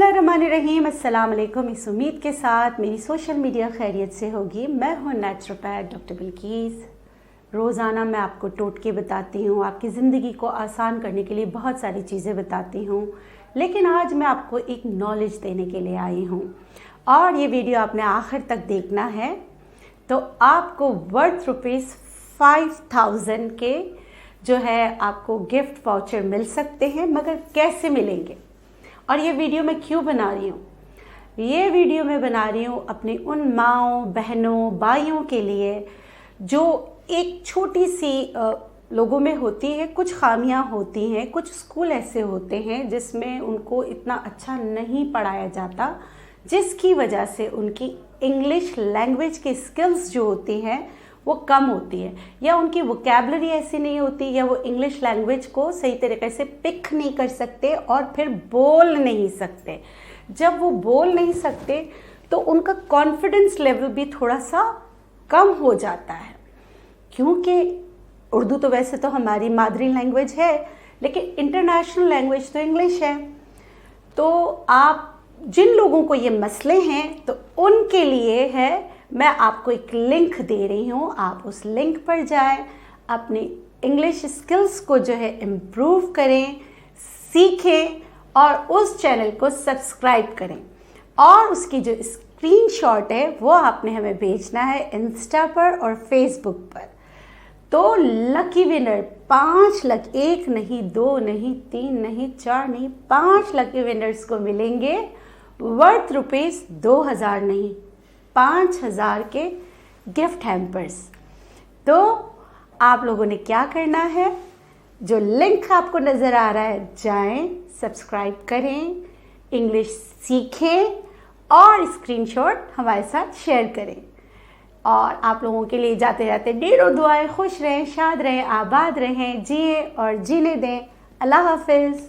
बिस्मिल्लाहिर्रहमानिर्रहीम। अस्सलाम वालेकुम। इस उम्मीद के साथ मेरी सोशल मीडिया खैरियत से होगी। मैं हूँ नेचुरोपैथ डॉक्टर बिल्कीस। रोज़ाना मैं आपको टोटके बताती हूँ, आपकी ज़िंदगी को आसान करने के लिए बहुत सारी चीज़ें बताती हूँ, लेकिन आज मैं आपको एक नॉलेज देने के लिए आई हूँ और ये वीडियो आपने आखिर तक देखना है। तो आपको वर्थ ₹5000 के जो है आपको गिफ्ट वाउचर मिल सकते हैं, मगर कैसे मिलेंगे और ये वीडियो मैं क्यों बना रही हूँ? ये वीडियो मैं बना रही हूँ अपनी उन माँओं, बहनों, भाइयों के लिए जो एक छोटी सी लोगों में होती है, कुछ खामियां होती हैं, कुछ स्कूल ऐसे होते हैं जिसमें उनको इतना अच्छा नहीं पढ़ाया जाता, जिसकी वजह से उनकी इंग्लिश लैंग्वेज की स्किल्स जो होती हैं वो कम होती है, या उनकी वोकैबलरी ऐसी नहीं होती, या वो इंग्लिश लैंग्वेज को सही तरीके से पिक नहीं कर सकते और फिर बोल नहीं सकते। जब वो बोल नहीं सकते तो उनका कॉन्फिडेंस लेवल भी थोड़ा सा कम हो जाता है, क्योंकि उर्दू तो वैसे तो हमारी मादरी लैंग्वेज है, लेकिन इंटरनेशनल लैंग्वेज तो इंग्लिश है। तो आप जिन लोगों को ये मसले हैं तो उनके लिए है, मैं आपको एक लिंक दे रही हूँ। आप उस लिंक पर जाएं, अपनी इंग्लिश स्किल्स को जो है इम्प्रूव करें, सीखें और उस चैनल को सब्सक्राइब करें। और उसकी जो स्क्रीनशॉट है वो आपने हमें भेजना है इंस्टा पर और फेसबुक पर। तो लकी विनर 5 लाख, 1 नहीं, 2 नहीं, 3 नहीं, 4 नहीं, 5 लकी विनर्स को मिलेंगे वर्थ ₹2000 नहीं, 5000 के गिफ्ट हैम्पर्स। तो आप लोगों ने क्या करना है, जो लिंक आपको नज़र आ रहा है जाएं, सब्सक्राइब करें, इंग्लिश सीखें और स्क्रीनशॉट हमारे साथ शेयर करें। और आप लोगों के लिए जाते जाते ढेरों दुआएं। खुश रहें, शाद रहें, आबाद रहें, जिए और जीने दें। अल्लाह हाफिज़।